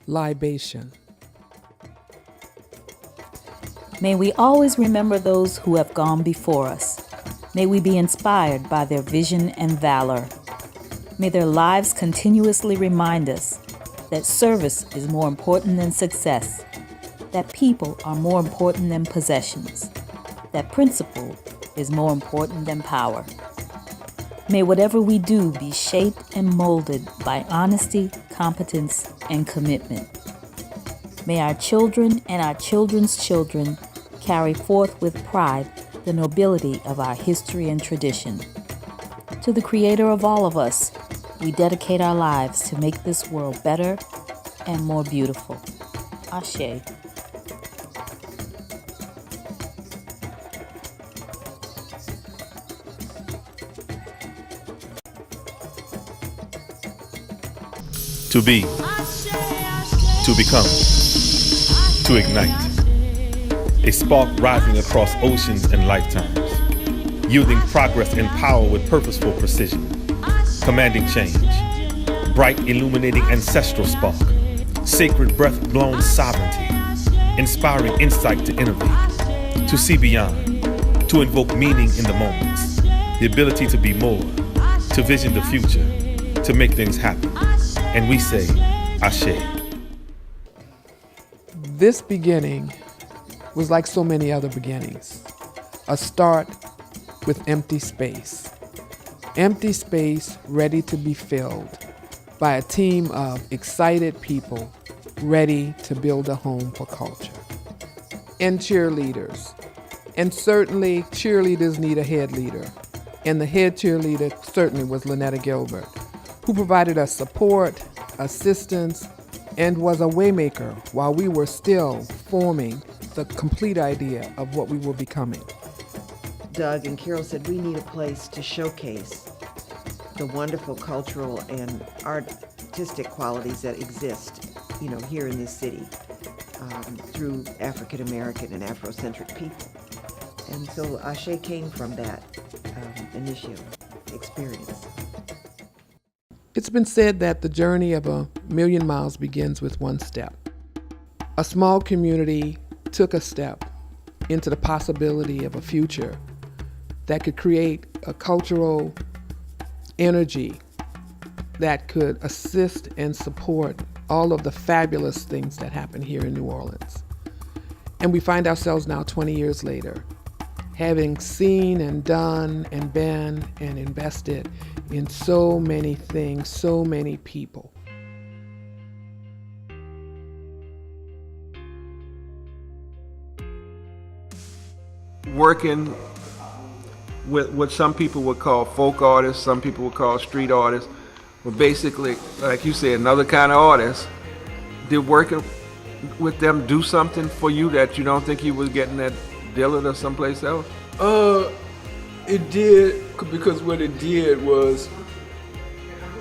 libation. May we always remember those who have gone before us. May we be inspired by their vision and valor. May their lives continuously remind us that service is more important than success, that people are more important than possessions, that principle is more important than power. May whatever we do be shaped and molded by honesty, competence, and commitment. May our children and our children's children carry forth with pride the nobility of our history and tradition. To the Creator of all of us, we dedicate our lives to make this world better and more beautiful. Ashé. To be, to become, to ignite. A spark rising across oceans and lifetimes, yielding progress and power with purposeful precision, commanding change. Bright, illuminating ancestral spark, sacred breath-blown sovereignty, inspiring insight to innovate, to see beyond, to invoke meaning in the moments, the ability to be more, to vision the future, to make things happen. And we say, Ashé. This beginning was like so many other beginnings, a start with empty space. Empty space ready to be filled by a team of excited people ready to build a home for culture. And cheerleaders. And certainly cheerleaders need a head leader. And the head cheerleader certainly was Lynetta Gilbert, who provided us support, assistance, and was a waymaker while we were still forming the complete idea of what we were becoming. Doug and Carol said we need a place to showcase the wonderful cultural and artistic qualities that exist, here in this city through African American and Afrocentric people. And so Ashé came from that initial experience. It's been said that the journey of 1,000,000 miles begins with one step. A small community took a step into the possibility of a future that could create a cultural energy that could assist and support all of the fabulous things that happen here in New Orleans. And we find ourselves now 20 years later, having seen and done and been and invested in so many things, so many people. Working with what some people would call folk artists, some people would call street artists, but basically, like you said, another kind of artist. Did working with them do something for you that you don't think you was getting at Dillard or someplace else? It did, because what it did was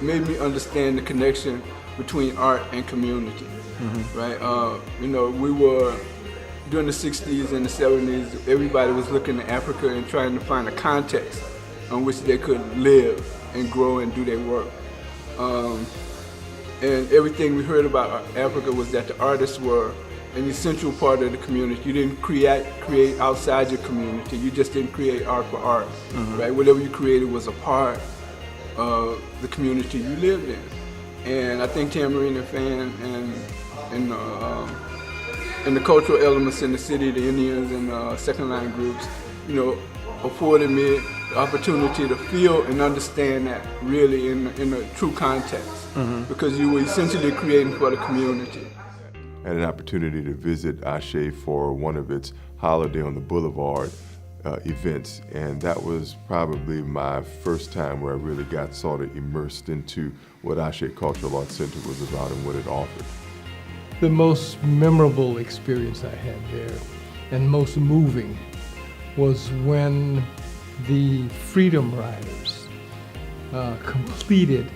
made me understand the connection between art and community, right? We were, during the 60s and the 70s, everybody was looking at Africa and trying to find a context on which they could live and grow and do their work. And everything we heard about Africa was that the artists were an essential part of the community. You didn't create outside your community. You just didn't create art for art, right? Whatever you created was a part of the community you lived in. And I think Tamarine and Fan and the cultural elements in the city, the Indians and second line groups, afforded me the opportunity to feel and understand that really in a true context, because you were essentially creating for the community. I had an opportunity to visit Ashé for one of its Holiday on the Boulevard events, and that was probably my first time where I really got sort of immersed into what Ashé Cultural Arts Center was about and what it offered. The most memorable experience I had there, and most moving, was when the Freedom Riders completed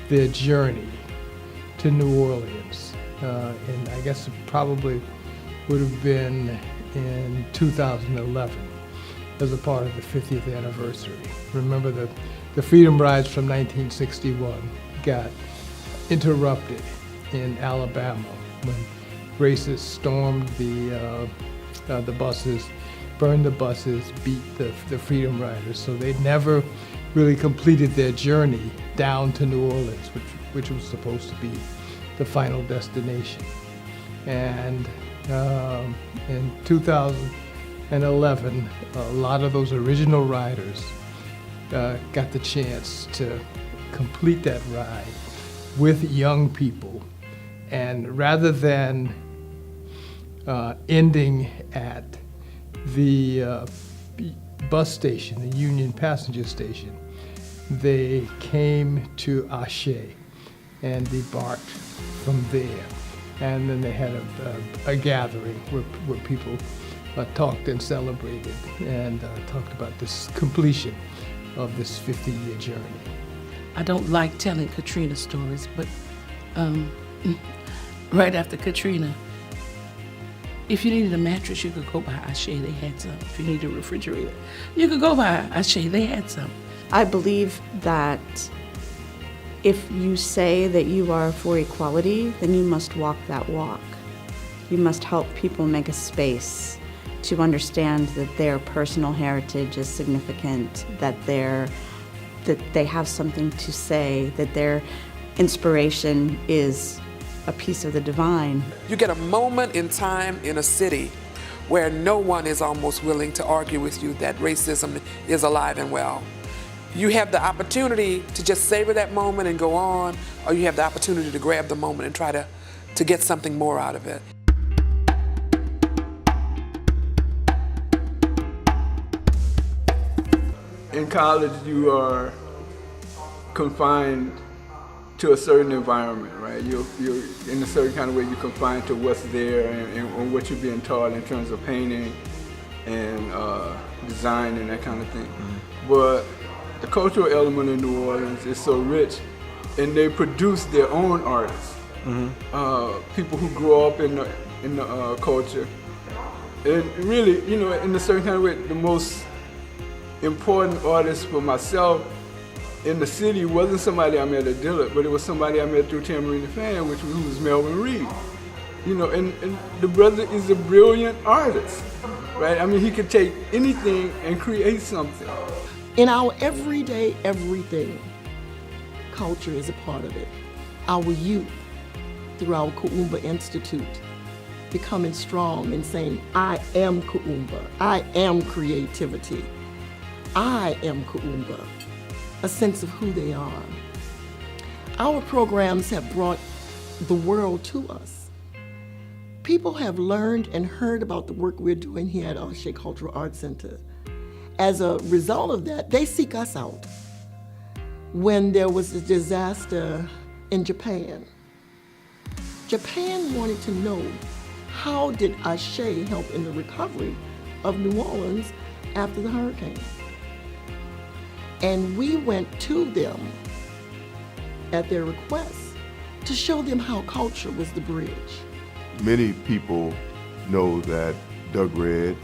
their journey to New Orleans. And I guess it probably would have been in 2011 as a part of the 50th anniversary. Remember the Freedom Rides from 1961 got interrupted in Alabama when racists stormed the buses, burned the buses, beat the Freedom Riders. So they never really completed their journey down to New Orleans, which was supposed to be the final destination. And in 2011, a lot of those original riders got the chance to complete that ride with young people. And rather than ending at the bus station, the Union Passenger Station, they came to Ashé and debarked from there. And then they had a gathering where people talked and celebrated and talked about this completion of this 50-year journey. I don't like telling Katrina stories, but right after Katrina, if you needed a mattress, you could go by Ashé, they had some. If you needed a refrigerator, you could go by Ashé, they had some. I believe that if you say that you are for equality, then you must walk that walk. You must help people make a space to understand that their personal heritage is significant, that they have something to say, that their inspiration is a piece of the divine. You get a moment in time in a city where no one is almost willing to argue with you that racism is alive and well. You have the opportunity to just savor that moment and go on, or you have the opportunity to grab the moment and try to get something more out of it. In college, you are confined to a certain environment, right? You're in a certain kind of way, you're confined to what's there and what you're being taught in terms of painting and design and that kind of thing. Mm-hmm. But the cultural element in New Orleans is so rich, and they produce their own artists. Mm-hmm. People who grow up in the culture. And really, you know, in a certain kind of way, the most important artist for myself in the city wasn't somebody I met at Dillard, but it was somebody I met through Tamarina Fan, who was Melvin Reed. You know, and the brother is a brilliant artist, right? I mean, he could take anything and create something. In our everyday everything, culture is a part of it. Our youth, through our Kuumba Institute, becoming strong and saying, I am Kuumba, I am creativity, I am Kuumba, a sense of who they are. Our programs have brought the world to us. People have learned and heard about the work we're doing here at Ashé Cultural Arts Center. As a result of that, they seek us out. When there was a disaster in Japan, Japan wanted to know, how did Ashé help in the recovery of New Orleans after the hurricane? And we went to them at their request to show them how culture was the bridge. Many people know that Doug Red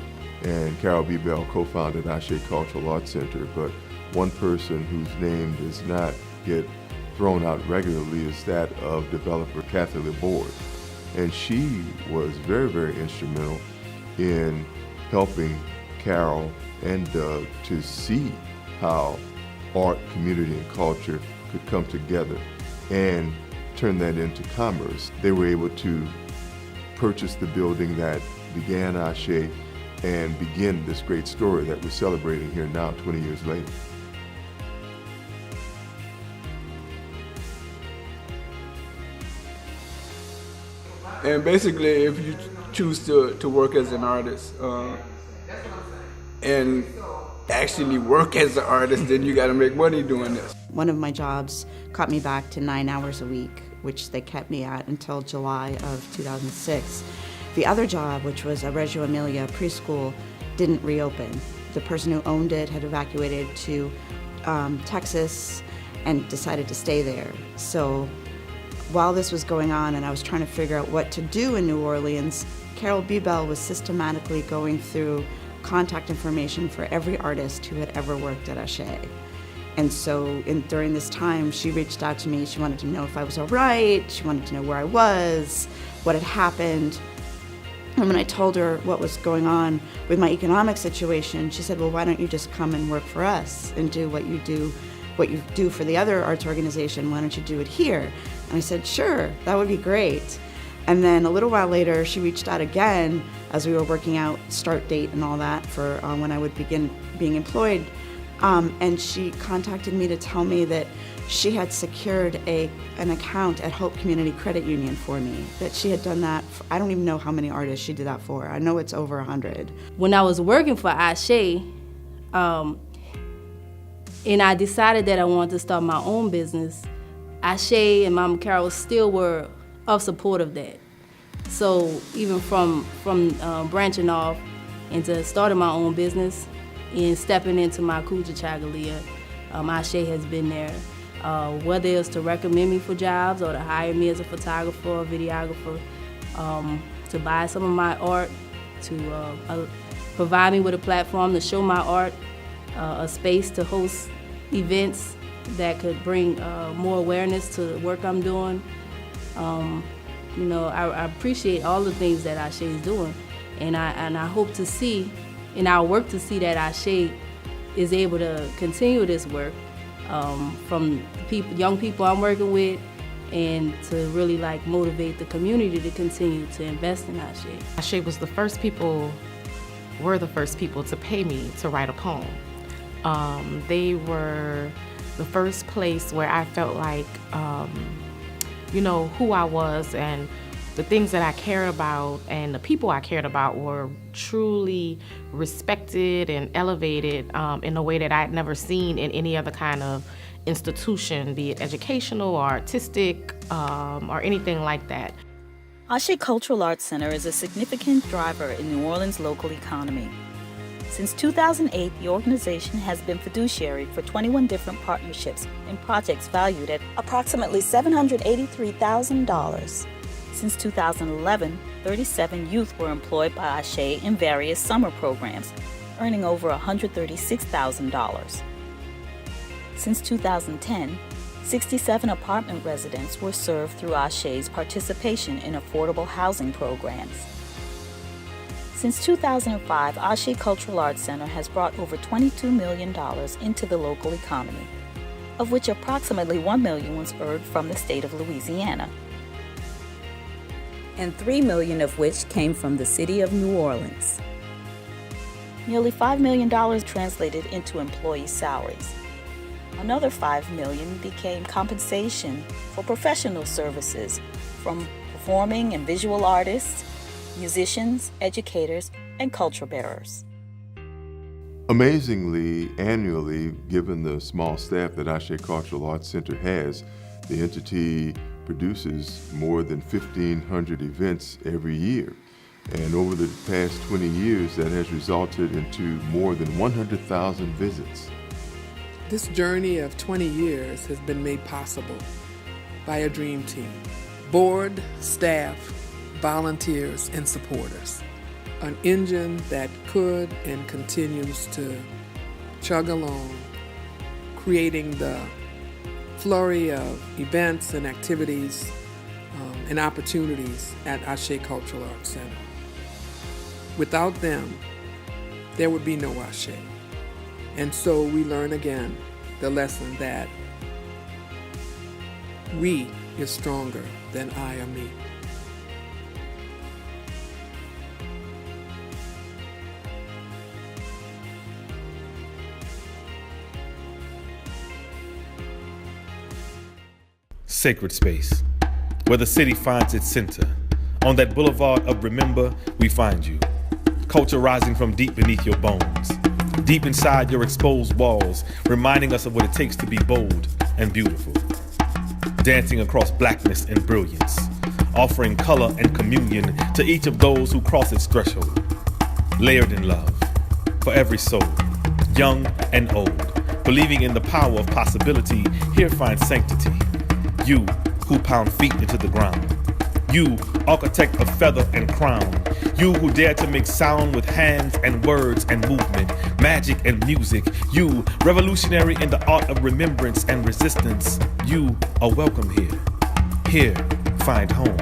and Carol B. Bell co-founded Ashé Cultural Arts Center, but one person whose name does not get thrown out regularly is that of developer Kathy Laborde. And she was very, very instrumental in helping Carol and Doug to see how art, community, and culture could come together and turn that into commerce. They were able to purchase the building that began Ashé and begin this great story that we're celebrating here now, 20 years later. And basically, if you choose to work as an artist and actually work as an artist, then you got to make money doing this. One of my jobs cut me back to 9 hours a week, which they kept me at until July of 2006. The other job, which was a Reggio Emilia preschool, didn't reopen. The person who owned it had evacuated to Texas and decided to stay there. So while this was going on and I was trying to figure out what to do in New Orleans, Carol B. Bell was systematically going through contact information for every artist who had ever worked at Ashé. And so during this time, she reached out to me. She wanted to know if I was all right. She wanted to know where I was, what had happened. And when I told her what was going on with my economic situation, she said, well, why don't you just come and work for us and do what you do for the other arts organization? Why don't you do it here? And I said, sure, that would be great. And then a little while later, she reached out again as we were working out start date and all that for when I would begin being employed. And she contacted me to tell me that she had secured an account at Hope Community Credit Union for me, that she had done that. I don't even know how many artists she did that for. I know it's over 100. When I was working for Ashé, and I decided that I wanted to start my own business, Ashé and Mama Carol still were of support of that. So even from branching off into starting my own business and stepping into my Kuja Chagalia, Ashé has been there. Whether it's to recommend me for jobs or to hire me as a photographer or videographer, to buy some of my art, to provide me with a platform to show my art, a space to host events that could bring more awareness to the work I'm doing. I appreciate all the things that Ashé is doing, and I hope to see, and I work to see that Ashé is able to continue this work from the young people I'm working with, and to really motivate the community to continue to invest in Ashé. Ashé were the first people to pay me to write a poem. They were the first place where I felt like, who I was and the things that I cared about and the people I cared about were truly respected and elevated in a way that I'd never seen in any other kind of institution, be it educational or artistic or anything like that. Ashé Cultural Arts Center is a significant driver in New Orleans' local economy. Since 2008, the organization has been fiduciary for 21 different partnerships and projects valued at approximately $783,000. Since 2011, 37 youth were employed by Ashé in various summer programs, earning over $136,000. Since 2010, 67 apartment residents were served through Ashé's participation in affordable housing programs. Since 2005, Ashé Cultural Arts Center has brought over $22 million into the local economy, of which approximately $1 million was earned from the state of Louisiana, and $3 million of which came from the city of New Orleans. Nearly $5 million translated into employee salaries. Another $5 million became compensation for professional services from performing and visual artists, musicians, educators, and culture bearers. Amazingly, annually, given the small staff that Ashé Cultural Arts Center has, the entity produces more than 1,500 events every year. And over the past 20 years, that has resulted into more than 100,000 visits. This journey of 20 years has been made possible by a dream team: board, staff, volunteers, and supporters. An engine that could and continues to chug along, creating the flurry of events and activities and opportunities at Ashé Cultural Arts Center. Without them, there would be no Ashé. And so we learn again the lesson that we is stronger than I or me. Sacred space, where the city finds its center. On that boulevard of remember, we find you. Culture rising from deep beneath your bones, deep inside your exposed walls, reminding us of what it takes to be bold and beautiful. Dancing across blackness and brilliance, offering color and communion to each of those who cross its threshold. Layered in love, for every soul, young and old, believing in the power of possibility, here find sanctity. You who pound feet into the ground, You, architect of feather and crown. You who dare to make sound with hands and words and movement, magic and music. You, revolutionary in the art of remembrance and resistance. You are welcome here. Here, find home.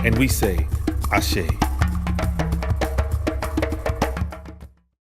And we say, Ashé.